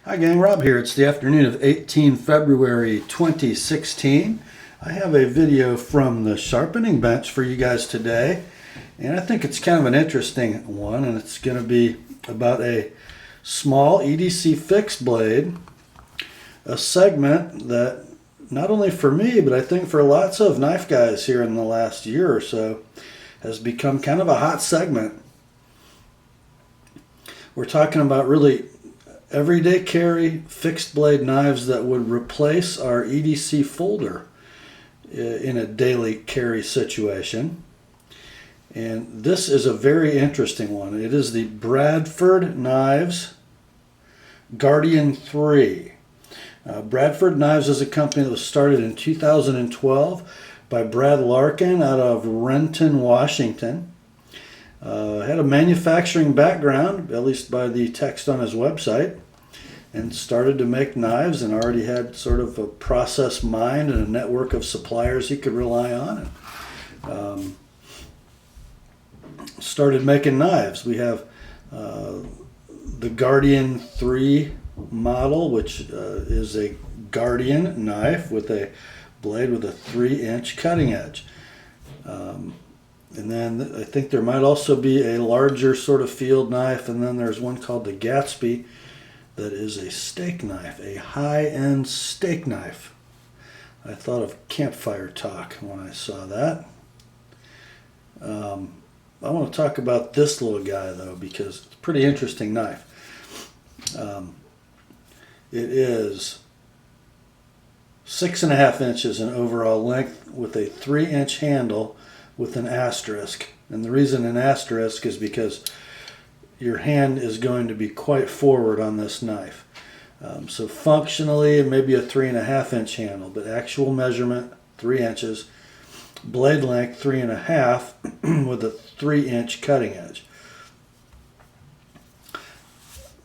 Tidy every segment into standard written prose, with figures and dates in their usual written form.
Hi gang, Rob here. It's the afternoon of 18 February 2016. I have a video from the sharpening bench for you guys today, and I think it's kind of an interesting one, and it's going to be about a small EDC fixed blade, a segment that not only for me, but I think for lots of knife guys here in the last year or so has become kind of a hot segment. We're talking about really everyday carry fixed blade knives that would replace our EDC folder in a daily carry situation. And this is a very interesting one. It is the Bradford Knives Guardian 3. Bradford Knives is a company that was started in 2012 by Brad Larkin out of Renton, Washington. Had a manufacturing background, at least by the text on his website, and started to make knives and already had sort of a process mind and a network of suppliers he could rely on. And, started making knives. We have the Guardian 3 model, which is a Guardian knife with a blade with a 3-inch cutting edge. And then I think there might also be a larger sort of field knife, and then there's one called the Gatsby that is a steak knife, a high-end steak knife. I thought of Campfire Talk when I saw that. I want to talk about this little guy though, because it's a pretty interesting knife. It is 6.5 inches in overall length with a 3-inch handle with an asterisk. And the reason an asterisk is because your hand is going to be quite forward on this knife. So functionally it may be a 3.5-inch handle, but actual measurement 3 inches, blade length 3.5 with a 3-inch cutting edge.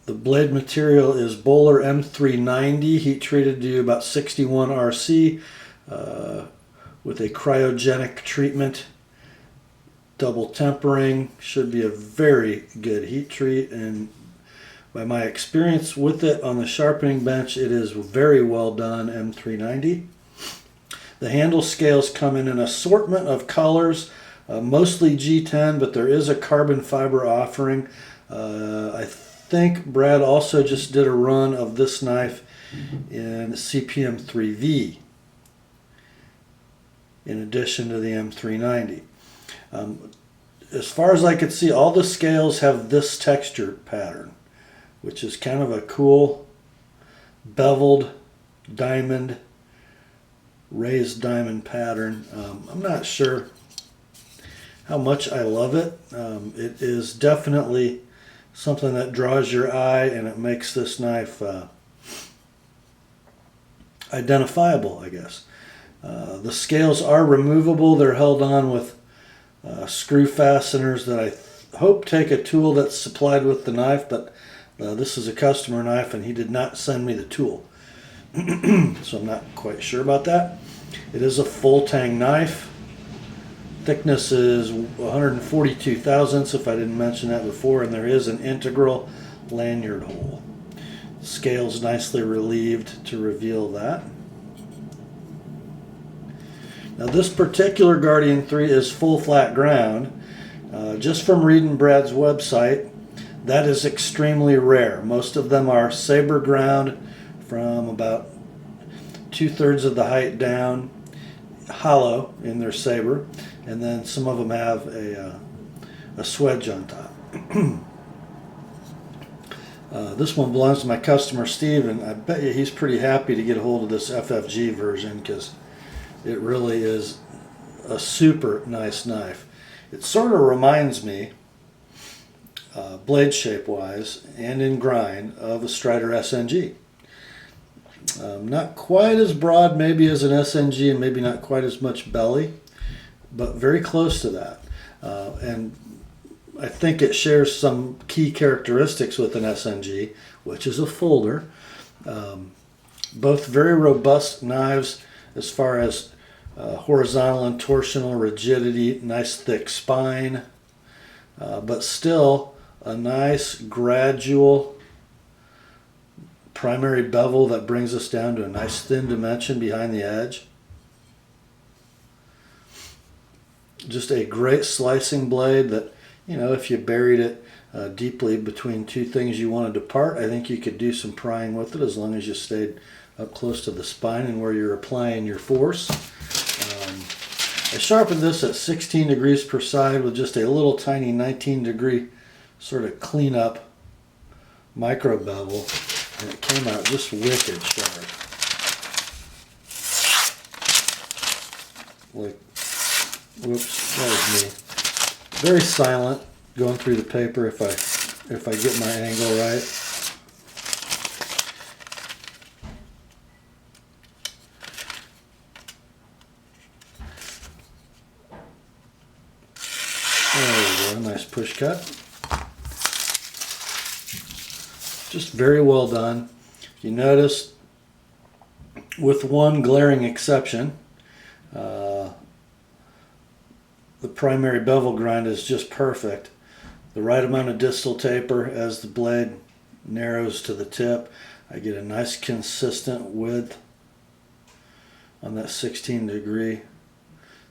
The blade material is Bohler M390, heat treated to about 61 RC with a cryogenic treatment. Double tempering, should be a very good heat treat, and by my experience with it on the sharpening bench, it is very well done. M390. The handle scales come in an assortment of colors, mostly G10, but there is a carbon fiber offering. I think Brad also just did a run of this knife in CPM 3V in addition to the M390. As far as I could see, all the scales have this texture pattern, which is kind of a cool beveled diamond, raised diamond pattern. I'm not sure how much I love it. It is definitely something that draws your eye, and it makes this knife identifiable, I guess. The scales are removable. They're held on with screw fasteners that I hope take a tool that's supplied with the knife, but this is a customer knife and he did not send me the tool. So I'm not quite sure about that. It is a full tang knife. Thickness is 142 thousandths, if I didn't mention that before, and there is an integral lanyard hole. Scales nicely relieved to reveal that. Now this particular Guardian 3 is full flat ground. Just from reading Brad's website, that is extremely rare. Most of them are saber ground from about 2/3 of the height down, hollow in their saber, and then some of them have a swedge on top. This one belongs to my customer Steve, and I bet you he's pretty happy to get a hold of this FFG version because it really is a super nice knife. It sort of reminds me, blade shape wise and in grind, of a Strider SNG. Not quite as broad maybe as an SNG, and maybe not quite as much belly, but very close to that. And I think it shares some key characteristics with an SNG, which is a folder. Both very robust knives as far as horizontal and torsional rigidity, nice thick spine, but still a nice gradual primary bevel that brings us down to a nice thin dimension behind the edge. Just a great slicing blade that, you know, if you buried it deeply between two things you wanted to part, I think you could do some prying with it as long as you stayed up close to the spine and where you're applying your force. I sharpened this at 16 degrees per side with just a little tiny 19-degree sort of cleanup micro bevel, and it came out just wicked sharp. Like, whoops, that was me. Very silent going through the paper if I get my angle right. There we go, nice push cut. Just very well done. If you notice, with one glaring exception, the primary bevel grind is just perfect. The right amount of distal taper as the blade narrows to the tip. I get a nice consistent width on that 16-degree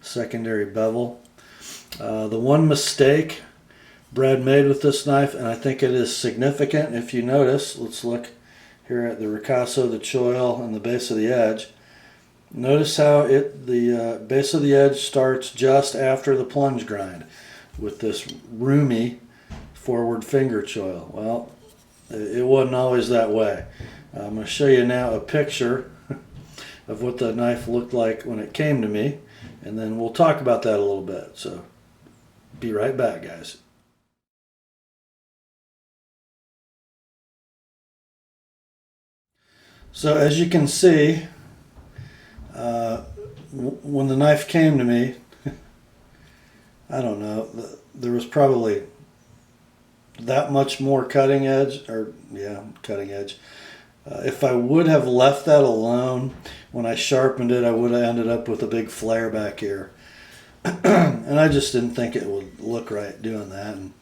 secondary bevel. The one mistake Brad made with this knife, and I think it is significant if you notice, let's look here at the ricasso, the choil, and the base of the edge. Notice how the base of the edge starts just after the plunge grind with this roomy forward finger choil. Well, it wasn't always that way. I'm going to show you now a picture of what the knife looked like when it came to me, and then we'll talk about that a little bit. So be right back, guys. So as you can see, when the knife came to me, I don't know, there was probably that much more cutting edge, or yeah, cutting edge. If I would have left that alone, when I sharpened it, I would have ended up with a big flare back here. And I just didn't think it would look right doing that. And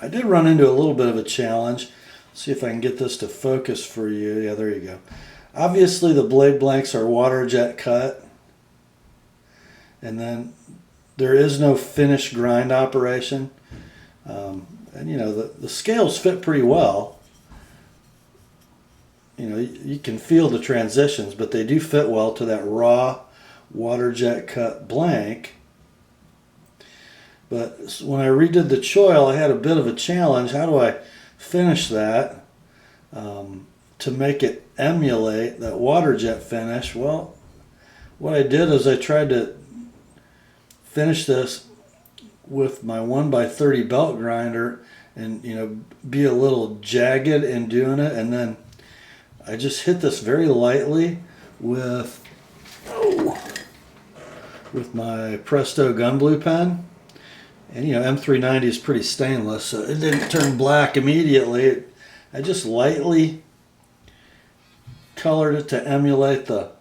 I did run into a little bit of a challenge. See if I can get this to focus for you. Yeah, there you go. Obviously the blade blanks are water jet cut, and then there is no finish grind operation. And you know, the scales fit pretty well. You know, you can feel the transitions, but they do fit well to that raw water jet cut blank. But when I redid the choil, I had a bit of a challenge. How do I finish that to make it emulate that water jet finish? Well, what I did is I tried to finish this with my 1x30 belt grinder, and you know, be a little jagged in doing it, and then I just hit this very lightly with my Presto gun blue pen. And you know, M390 is pretty stainless, so it didn't turn black immediately. I just lightly colored it to emulate the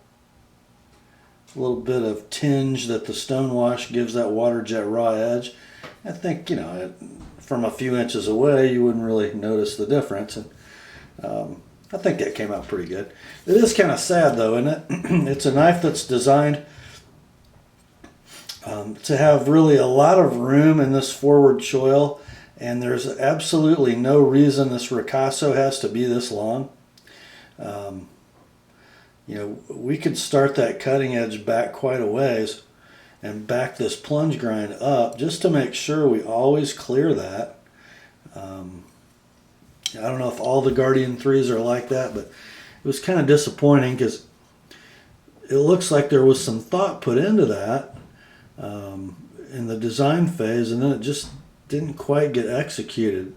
little bit of tinge that the stonewash gives that water jet raw edge. I think, you know, from a few inches away you wouldn't really notice the difference, and I think that came out pretty good. It is kind of sad though, isn't it? It's a knife that's designed to have really a lot of room in this forward choil, and there's absolutely no reason this ricasso has to be this long. You know, we could start that cutting edge back quite a ways and back this plunge grind up just to make sure we always clear that. I don't know if all the Guardian 3s are like that, but it was kind of disappointing because it looks like there was some thought put into that in the design phase, and then it just didn't quite get executed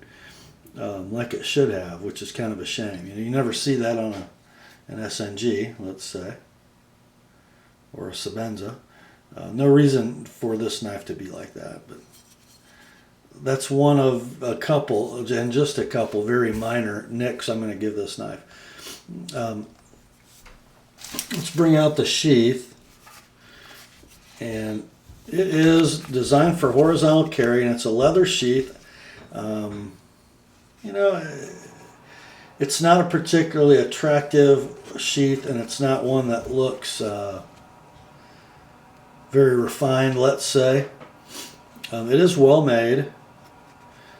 like it should have, which is kind of a shame. You know, you never see that on an SNG, let's say, or a Sebenza. No reason for this knife to be like that, but that's one of a couple, and just a couple very minor nicks I'm going to give this knife. Let's bring out the sheath, and it is designed for horizontal carry, and it's a leather sheath. You know, It's not a particularly attractive sheath, and it's not one that looks very refined, let's say. It is well made.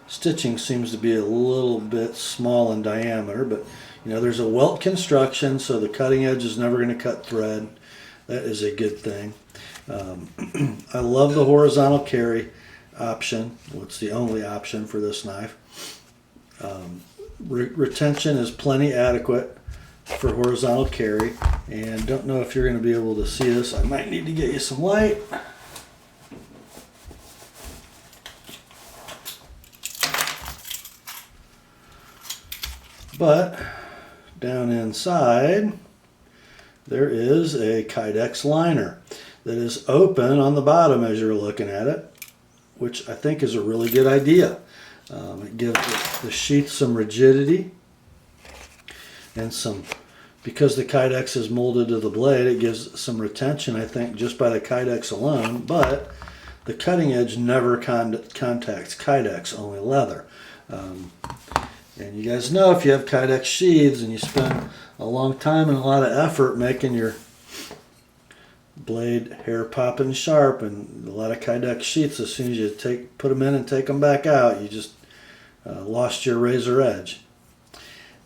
Stitching seems to be a little bit small in diameter, but you know, there's a welt construction, so the cutting edge is never going to cut thread. That is a good thing. I love the horizontal carry option. Well, it's the only option for this knife. Retention is plenty adequate for horizontal carry, and don't know if you're going to be able to see this. I might need to get you some light. But down inside there is a Kydex liner that is open on the bottom as you're looking at it, which I think is a really good idea. It gives the sheath some rigidity and some, because the Kydex is molded to the blade, it gives some retention, I think, just by the Kydex alone. But the cutting edge never contacts Kydex, only leather. And you guys know, if you have Kydex sheaths and you spend a long time and a lot of effort making your blade hair popping sharp, and a lot of Kydex sheaths, as soon as you put them in and take them back out, you just lost your razor edge.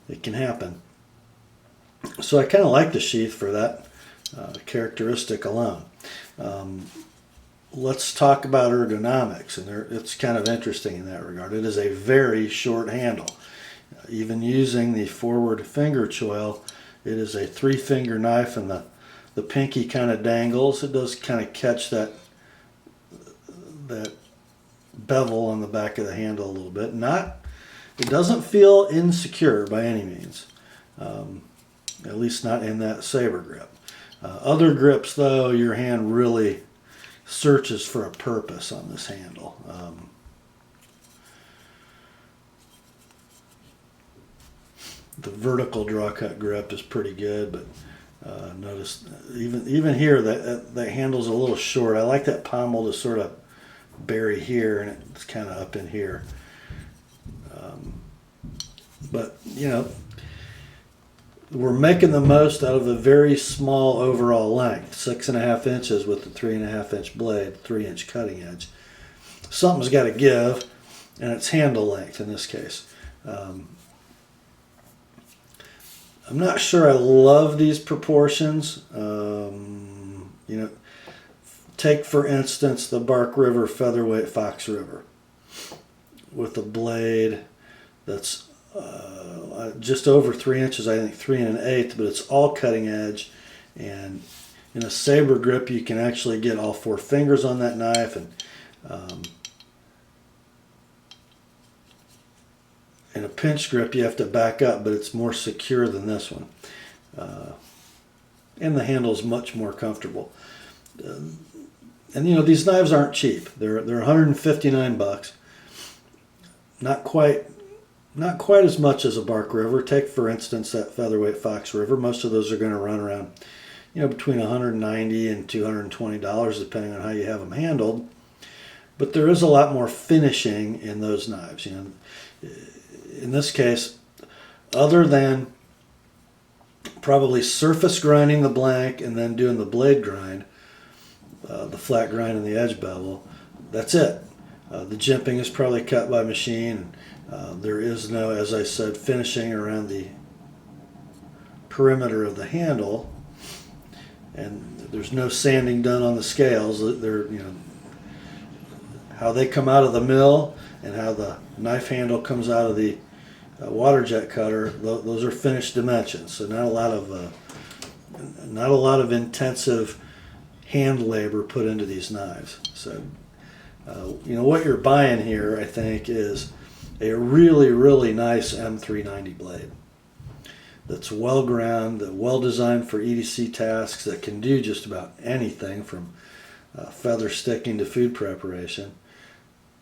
It can happen. So I kind of like the sheath for that characteristic alone. Let's talk about ergonomics, and it's kind of interesting in that regard. It is a very short handle. Even using the forward finger choil, it is a 3-finger knife, and the pinky kind of dangles. It does kind of catch that bevel on the back of the handle a little bit. It doesn't feel insecure by any means, at least not in that saber grip. Other grips, though, your hand really searches for a purpose on this handle. The vertical draw cut grip is pretty good, but notice even here that handle's a little short. I like that pommel to sort of bury here, and it's kind of up in here. But you know, we're making the most out of a very small overall length, 6.5 inches with the 3.5-inch blade, 3-inch cutting edge. Something's got to give, and it's handle length in this case. I'm not sure I love these proportions. You know, take for instance the Bark River Featherweight Fox River with a blade that's just over 3 inches, I think 3 1/8, but it's all cutting edge. And in a saber grip, you can actually get all 4 fingers on that knife, and in a pinch grip you have to back up, but it's more secure than this one. And the handle is much more comfortable. And you know, these knives aren't cheap. They're $159. Not quite as much as a Bark River. Take for instance that Featherweight Fox River. Most of those are going to run around, you know, between $190 and $220, depending on how you have them handled. But there is a lot more finishing in those knives. You know, in this case, other than probably surface grinding the blank and then doing the blade grind, the flat grind and the edge bevel, that's it. The jimping is probably cut by machine. There is no, as I said, finishing around the perimeter of the handle, and there's no sanding done on the scales. They're, you know, how they come out of the mill and how the knife handle comes out of the water jet cutter, those are finished dimensions. So not a lot of intensive hand labor put into these knives. So you know, what you're buying here, I think, is a really, really nice M390 blade that's well ground, that well designed for EDC tasks, that can do just about anything from feather sticking to food preparation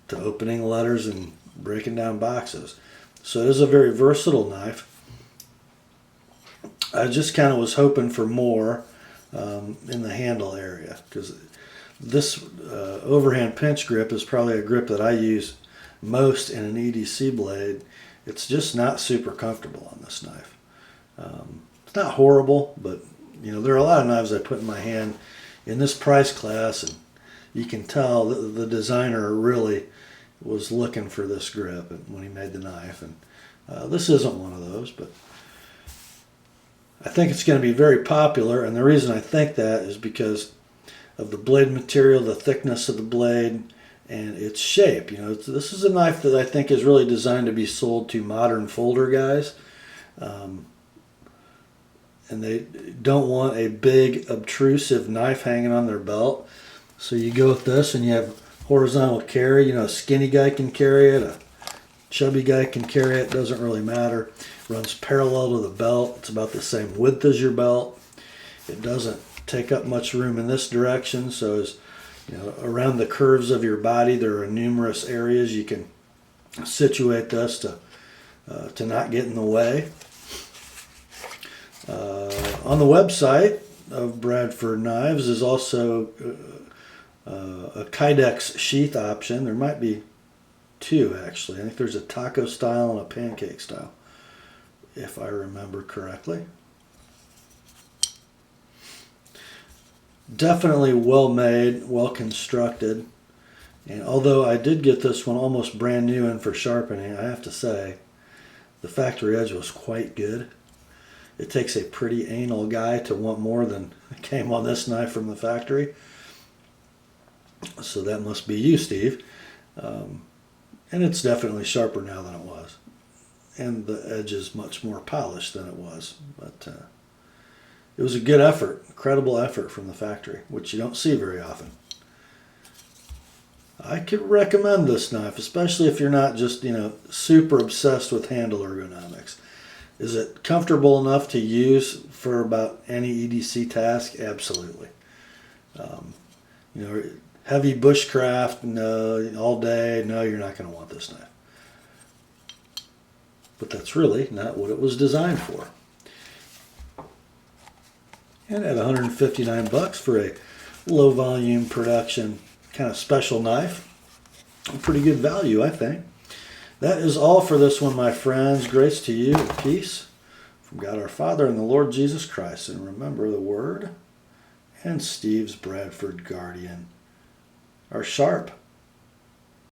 to opening letters and breaking down boxes. So it is a very versatile knife. I just kind of was hoping for more in the handle area, because this overhand pinch grip is probably a grip that I use most in an EDC blade, it's just not super comfortable on this knife. It's not horrible, but you know, there are a lot of knives I put in my hand in this price class, and you can tell that the designer really was looking for this grip when he made the knife, and this isn't one of those, but I think it's going to be very popular, and the reason I think that is because of the blade material, the thickness of the blade, and its shape. You know, this is a knife that I think is really designed to be sold to modern folder guys, and they don't want a big obtrusive knife hanging on their belt. So you go with this and you have horizontal carry. You know, a skinny guy can carry it, a chubby guy can carry it, doesn't really matter. Runs parallel to the belt. It's about the same width as your belt. It doesn't take up much room in this direction, so as you know, around the curves of your body there are numerous areas you can situate this to not get in the way. On the website of Bradford Knives is also a Kydex sheath option. There might be two, actually. I think there's a taco style and a pancake style, if I remember correctly. Definitely well made, well constructed. And although I did get this one almost brand new in for sharpening, I have to say the factory edge was quite good. It takes a pretty anal guy to want more than came on this knife from the factory. So that must be you, Steve. And it's definitely sharper now than it was. And the edge is much more polished than it was. But it was a good effort, incredible effort from the factory, which you don't see very often. I could recommend this knife, especially if you're not just, you know, super obsessed with handle ergonomics. Is it comfortable enough to use for about any EDC task? Absolutely. You know, heavy bushcraft, no, all day, no, you're not going to want this knife. But that's really not what it was designed for. And at $159 for a low volume production kind of special knife, a pretty good value, I think. That is all for this one, my friends. Grace to you and peace from God our Father and the Lord Jesus Christ. And remember, the Word and Steve's Bradford Guardian are sharp.